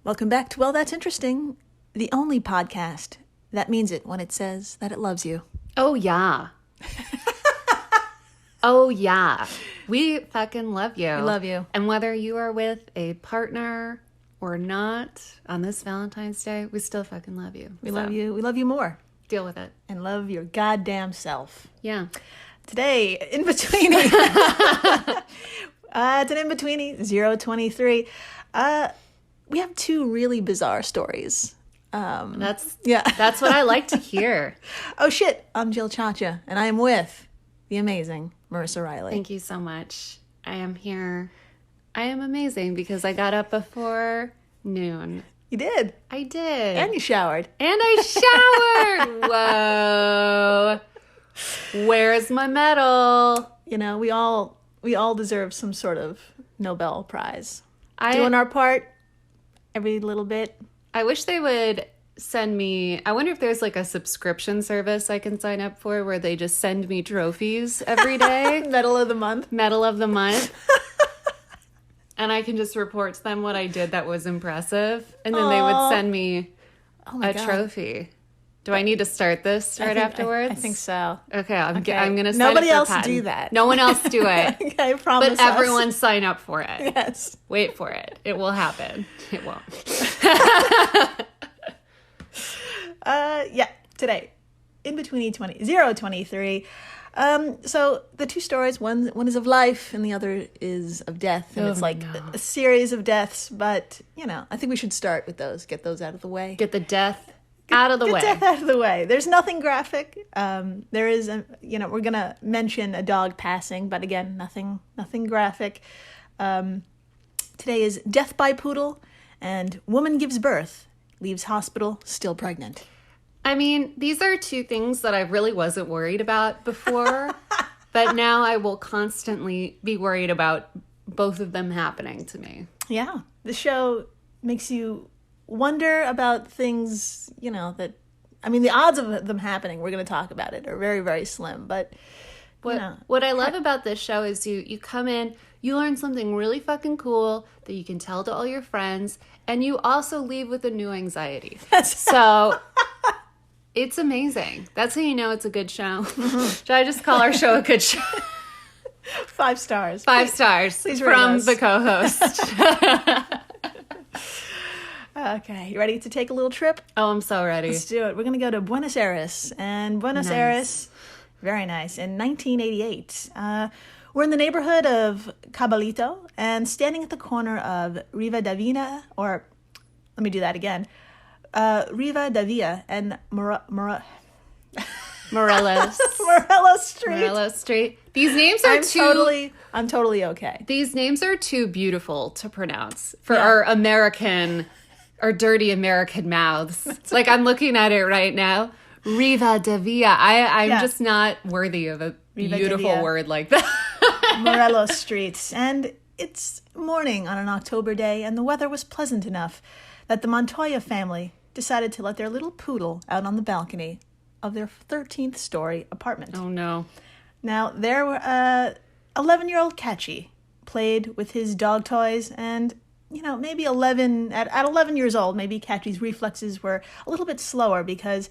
Welcome back to Well, That's Interesting, the only podcast that means it when it says that it loves you. Oh, yeah. Oh, yeah. We fucking love you. We love you. And whether you are with a partner or not on this Valentine's Day, we still fucking love you. We love you. We love you more. Deal with it. And love your goddamn self. Yeah. Today, In-Betweeni. It's an In-Betweeni, 023. We have two really bizarre stories. That's what I like to hear. Oh, shit. I'm Jill Chacha, and I am with the amazing Marissa Riley. Thank you so much. I am here. I am amazing because I got up before noon. You did. I did. And you showered. And I showered. Whoa. Where's my medal? You know, we all deserve some sort of Nobel Prize. Doing our part every little bit. I wish they would send me, I wonder if there's like a subscription service I can sign up for where they just send me trophies every day. Medal of the month. Medal of the month. And I can just report to them what I did that was impressive. And then they would send me a trophy. Do I need to start this afterwards? I think so. Okay, I'm going to sign Nobody up else for patent. do that. No one else do it. Okay, promise But everyone sign up for it. Yes. Wait for it. It will happen. It won't. Today, In-Betweeni 023. So the two stories, one is of life and the other is of death. And it's like a series of deaths, but, you know, I think we should start with those, get those out of the way. Get the death out of the way. Get death out of the way. There's nothing graphic. There is, we're going to mention a dog passing, but again, nothing graphic. Today is death by Poodle and woman gives birth, leaves hospital, still pregnant. I mean, these are two things that I really wasn't worried about before, but now I will constantly be worried about both of them happening to me. Yeah. The show makes you wonder about things, the odds of them happening, we're going to talk about it, are very, very slim. But what I love about this show is you come in, you learn something really fucking cool that you can tell to all your friends, and you also leave with a new anxiety. So it's amazing. That's how you know it's a good show. Mm-hmm. Should I just call our show a good show? 5 stars. 5 stars please from the co-host. Okay, you ready to take a little trip? Oh, I'm so ready. Let's do it. We're going to go to Buenos Aires. And Buenos Aires, very nice, in 1988. We're in the neighborhood of Caballito and standing at the corner of Rivadavia, or let me do that again. Rivadavia and Morelos Street. Morelos Street. These names are I'm totally okay. These names are too beautiful to pronounce for our dirty American mouths. Like, I'm looking at it right now. Rivadavia. I'm just not worthy of a beautiful word like that. Morelos Street. And it's morning on an October day, and the weather was pleasant enough that the Montoya family decided to let their little poodle out on the balcony of their 13th story apartment. Oh, no. Now, there were 11-year-old Catchy played with his dog toys, and, maybe 11 years old, maybe Catchy's reflexes were a little bit slower because,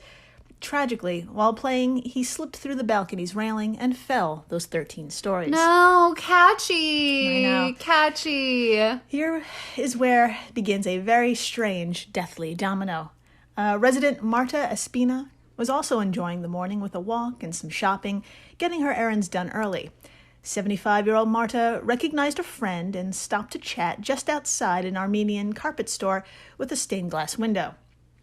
tragically, while playing, he slipped through the balcony's railing and fell those 13 stories. No, Catchy! I know. Catchy! Here is where begins a very strange, deathly domino. Resident Marta Espina was also enjoying the morning with a walk and some shopping, getting her errands done early. 75-year-old Marta recognized a friend and stopped to chat just outside an Armenian carpet store with a stained glass window.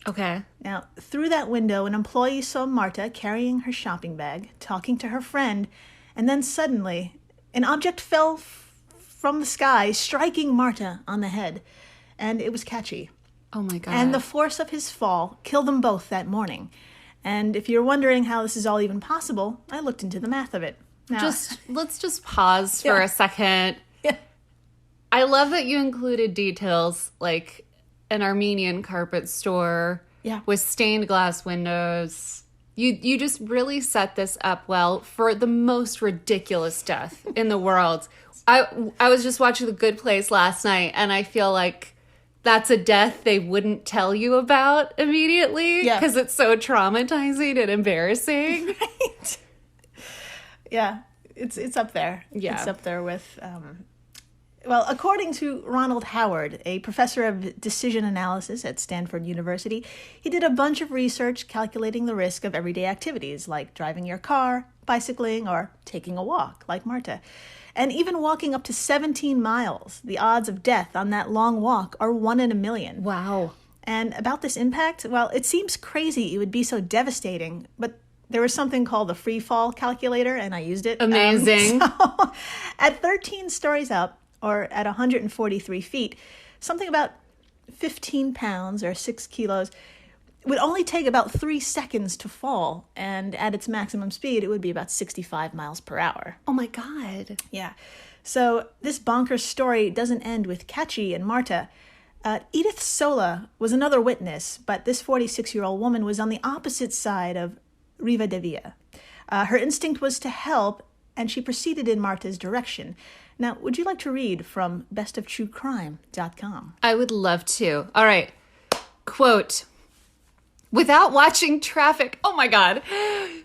Okay. Now, through that window, an employee saw Marta carrying her shopping bag, talking to her friend, and then suddenly, an object fell from the sky, striking Marta on the head, and it was Catchy. Oh my God. And the force of his fall killed them both that morning. And if you're wondering how this is all even possible, I looked into the math of it. Now, let's just pause for a second. Yeah. I love that you included details like an Armenian carpet store with stained glass windows. You just really set this up well for the most ridiculous death in the world. I was just watching The Good Place last night, and I feel like that's a death they wouldn't tell you about immediately Yeah. because it's so traumatizing and embarrassing. Right. Yeah, it's up there. Yeah. It's up there with, well, according to Ronald Howard, a professor of decision analysis at Stanford University, he did a bunch of research calculating the risk of everyday activities like driving your car, bicycling, or taking a walk, like Marta. And even walking up to 17 miles, the odds of death on that long walk are 1 in a million. Wow. And about this impact, well, it seems crazy it would be so devastating, but there was something called the free fall calculator, and I used it. Amazing. So at 13 stories up, or at 143 feet, something about 15 pounds or 6 kilos would only take about 3 seconds to fall, and at its maximum speed, it would be about 65 miles per hour. Oh my God. Yeah. So this bonkers story doesn't end with Catchy and Marta. Edith Sola was another witness, but this 46-year-old woman was on the opposite side of Rivadavia. Her instinct was to help, and she proceeded in Marta's direction. Now, would you like to read from bestoftruecrime.com? I would love to. All right. Quote, without watching traffic, oh my God,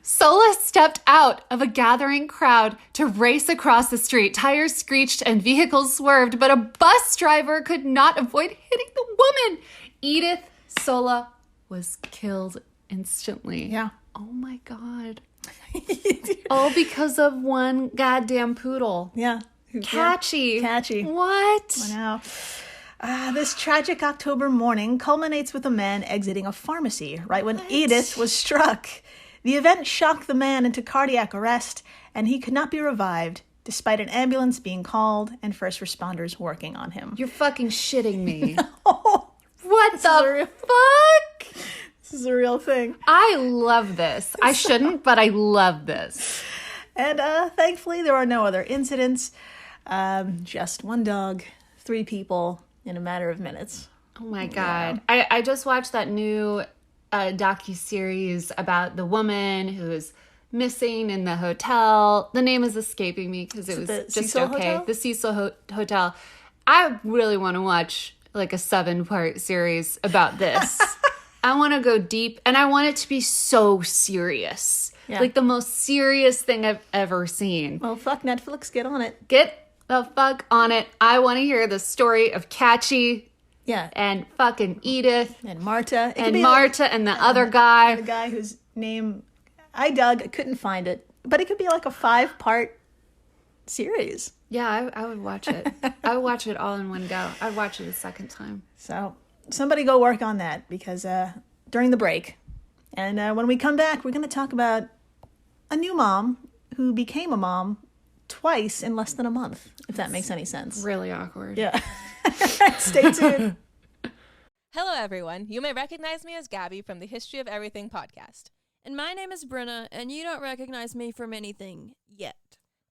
Sola stepped out of a gathering crowd to race across the street. Tires screeched and vehicles swerved, but a bus driver could not avoid hitting the woman. Edith Sola was killed instantly. Yeah. Oh my God. All because of one goddamn poodle. Yeah. Catchy. Catchy. What? I know. This tragic October morning culminates with a man exiting a pharmacy right when Edith was struck. The event shocked the man into cardiac arrest, and he could not be revived, despite an ambulance being called and first responders working on him. You're fucking shitting me. Oh, What the fuck? this is a real thing. I love this. I shouldn't, but I love this. And thankfully, there are no other incidents. Just one dog, 3 people in a matter of minutes. Oh my God. Yeah. I just watched that new docuseries about the woman who is missing in the hotel. The name is escaping me because it was the just Cecil okay. Hotel? The Cecil Hotel. I really want to watch like a 7-part series about this. I want to go deep, and I want it to be so serious. Yeah. Like the most serious thing I've ever seen. Well, fuck Netflix, get on it. Get the fuck on it. I want to hear the story of Catchy Yeah. and fucking Edith And Marta. It could and be Marta and the other guy. the guy whose name I dug, I couldn't find it. But it could be like a 5-part series. Yeah, I would watch it. I would watch it all in one go. I'd watch it a second time. So somebody go work on that because during the break. And when we come back, we're going to talk about a new mom who became a mom twice in less than a month, if that makes any sense. Really awkward. Yeah. Stay tuned. Hello, everyone. You may recognize me as Gabby from the History of Everything podcast. And my name is Brenna, and you don't recognize me from anything yet.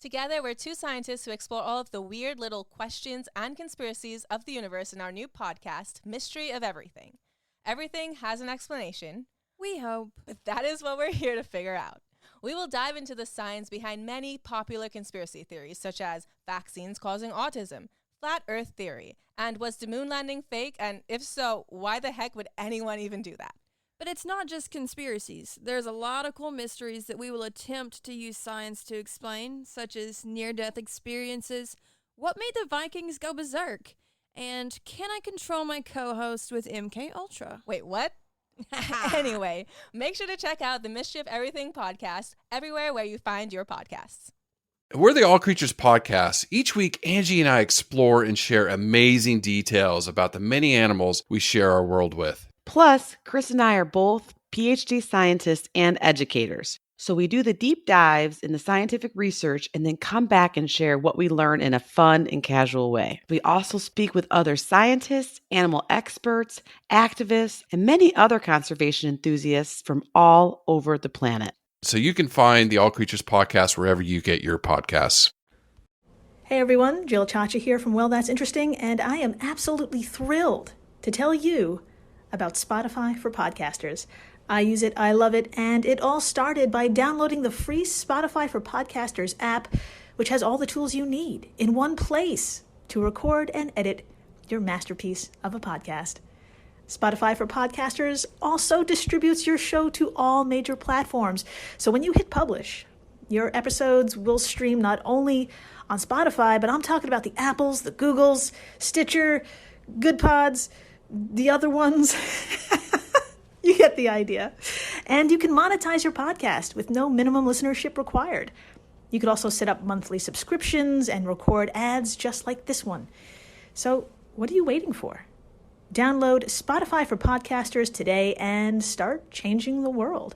Together, we're 2 scientists who explore all of the weird little questions and conspiracies of the universe in our new podcast, Mystery of Everything. Everything has an explanation. We hope. But that is what we're here to figure out. We will dive into the science behind many popular conspiracy theories, such as vaccines causing autism, flat earth theory, and was the moon landing fake? And if so, why the heck would anyone even do that? But it's not just conspiracies. There's a lot of cool mysteries that we will attempt to use science to explain, such as near-death experiences, what made the Vikings go berserk, and can I control my co-host with MK Ultra? Wait, what? Anyway, make sure to check out the Mystery of Everything podcast everywhere where you find your podcasts. We're the All Creatures Podcast. Each week, Angie and I explore and share amazing details about the many animals we share our world with. Plus, Chris and I are both PhD scientists and educators. So we do the deep dives in the scientific research and then come back and share what we learn in a fun and casual way. We also speak with other scientists, animal experts, activists, and many other conservation enthusiasts from all over the planet. So you can find the All Creatures Podcast wherever you get your podcasts. Hey everyone, Jill Chacha here from Well, That's Interesting, and I am absolutely thrilled to tell you about Spotify for podcasters. I use it, I love it, and it all started by downloading the free Spotify for Podcasters app, which has all the tools you need in one place to record and edit your masterpiece of a podcast. Spotify for Podcasters also distributes your show to all major platforms. So when you hit publish, your episodes will stream not only on Spotify, but I'm talking about the Apples, the Googles, Stitcher, Good Pods, the other ones. You get the idea. And you can monetize your podcast with no minimum listenership required. You could also set up monthly subscriptions and record ads just like this one. So what are you waiting for? Download Spotify for Podcasters today and start changing the world.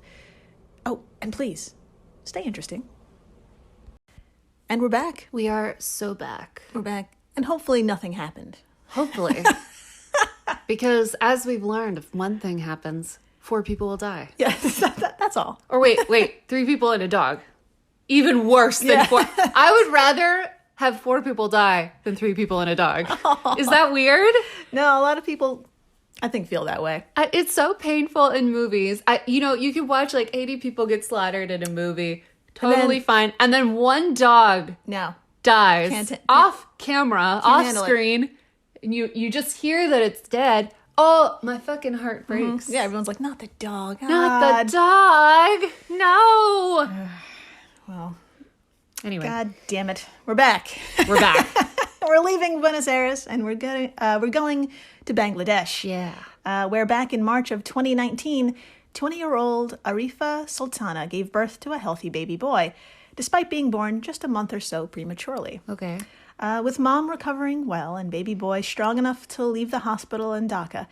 Oh, and please, stay interesting. And we're back. We are so back. We're back. And hopefully nothing happened. Hopefully. Because as we've learned, if one thing happens, 4 people will die. Yeah, that's all. Or wait, 3 people and a dog. Even worse than 4. I would rather have 4 people die than 3 people and a dog. Is that weird? No, a lot of people, I think, feel that way. It's so painful in movies. You can watch like 80 people get slaughtered in a movie. Totally fine. And then one dog dies off camera, off screen. And you just hear that it's dead. Oh, my fucking heart breaks. Mm-hmm. Yeah, everyone's like, not the dog. Not the dog. No. Well, anyway. God damn it. We're back. We're back. We're leaving Buenos Aires and we're going to Bangladesh. Yeah. Where back in March of 2019, 20-year-old Arifa Sultana gave birth to a healthy baby boy, despite being born just a month or so prematurely. Okay. With mom recovering well and baby boy strong enough to leave the hospital in Dhaka,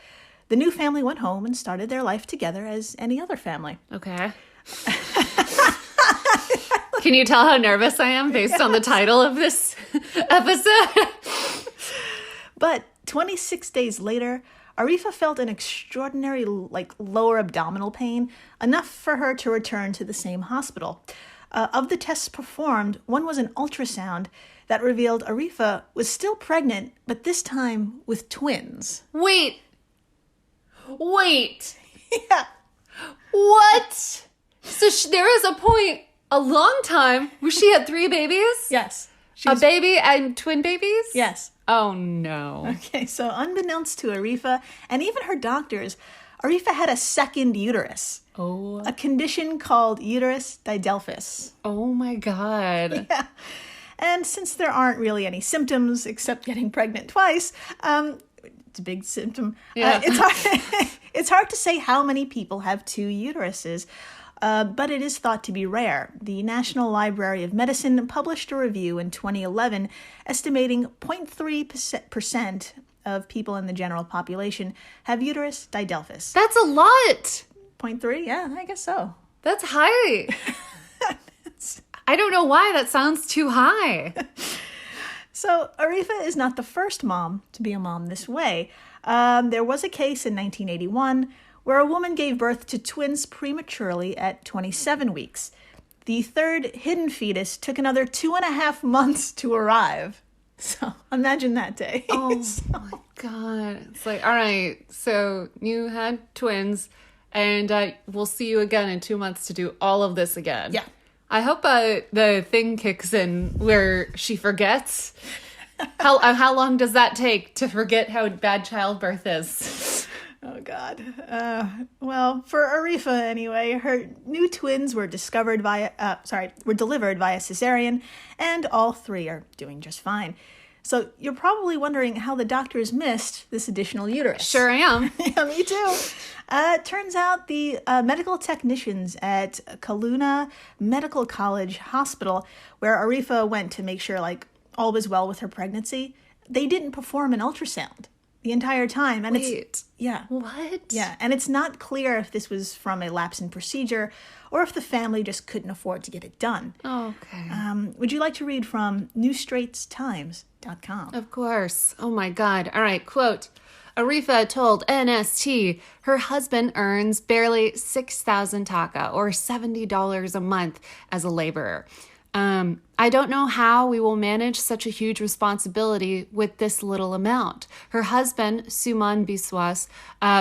the new family went home and started their life together as any other family. Okay. Can you tell how nervous I am based on the title of this episode? But 26 days later, Arifa felt an extraordinary, lower abdominal pain, enough for her to return to the same hospital. Of the tests performed, one was an ultrasound that revealed Arifa was still pregnant, but this time with twins. Wait. Yeah. What? So there was a point, a long time, where she had 3 babies? Yes. A baby and twin babies? Yes. Oh, no. Okay, so unbeknownst to Arifa and even her doctors, Arifa had a second uterus. Oh. A condition called uterus didelphys. Oh, my God. Yeah. And since there aren't really any symptoms except getting pregnant twice, it's a big symptom. Yeah. It's hard to say how many people have 2 uteruses, but it is thought to be rare. The National Library of Medicine published a review in 2011 estimating 0.3% of people in the general population have uterus didelphys. That's a lot. 0.3? Yeah, I guess so. That's high. I don't know why that sounds too high. So Arifa is not the first mom to be a mom this way. There was a case in 1981 where a woman gave birth to twins prematurely at 27 weeks. The third hidden fetus took another 2.5 months to arrive. So imagine that day. Oh my God. It's like, all right, so you had twins and we'll see you again in 2 months to do all of this again. Yeah. I hope the thing kicks in where she forgets. How long does that take to forget how bad childbirth is? Oh, God. Well, for Arifa, anyway, her new twins were delivered via cesarean, and all 3 are doing just fine. So you're probably wondering how the doctors missed this additional uterus. Sure I am. Yeah, me too. It turns out the medical technicians at Kelowna Medical College Hospital, where Arifa went to make sure all was well with her pregnancy, they didn't perform an ultrasound the entire time. And Wait. Yeah. What? Yeah, and it's not clear if this was from a lapse in procedure or if the family just couldn't afford to get it done. Okay. Would you like to read from newstraitstimes.com? Of course. Oh my God. All right, quote. Arifa told NST her husband earns barely 6,000 taka or $70 a month as a laborer. I don't know how we will manage such a huge responsibility with this little amount. Her husband, Suman Biswas,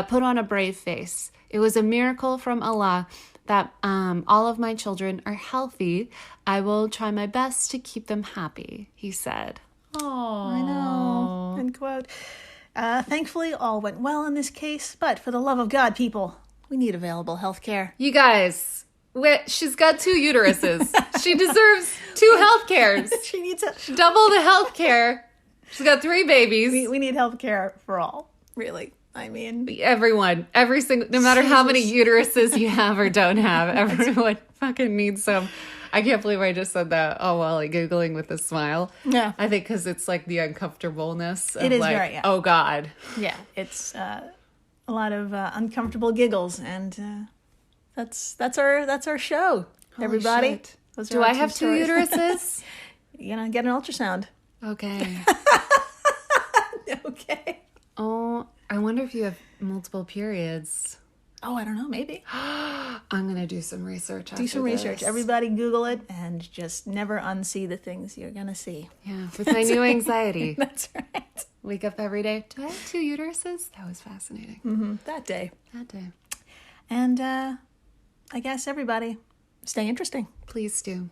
put on a brave face. It was a miracle from Allah that all of my children are healthy. I will try my best to keep them happy, he said. Oh, I know. End quote. Thankfully, all went well in this case, but for the love of God, people, we need available health care. You guys, she's got 2 uteruses. She deserves 2 health cares. She needs Double the health care. She's got 3 babies. we need health care for all, really. I mean, Everyone, every single, no matter how many uteruses you have or don't have, everyone fucking needs some. I can't believe I just said that. Oh, well, like Googling with a smile. Yeah. I think because it's like the uncomfortableness of It is like, very, yeah. oh God. yeah, it's a lot of uncomfortable giggles, and that's our show, everybody. shit. Those Do are our I have 2 stories. uteruses? Get an ultrasound. Okay. Okay. Oh, I wonder if you have multiple periods. Oh, I don't know, maybe. I'm going to do some research after Do some research. this. Everybody Google it and just never unsee the things you're going to see. Yeah, with my new anxiety. That's right. Wake up every day. Do I have 2 uteruses? That was fascinating. That day. That day. And I guess everybody, stay interesting. Please do.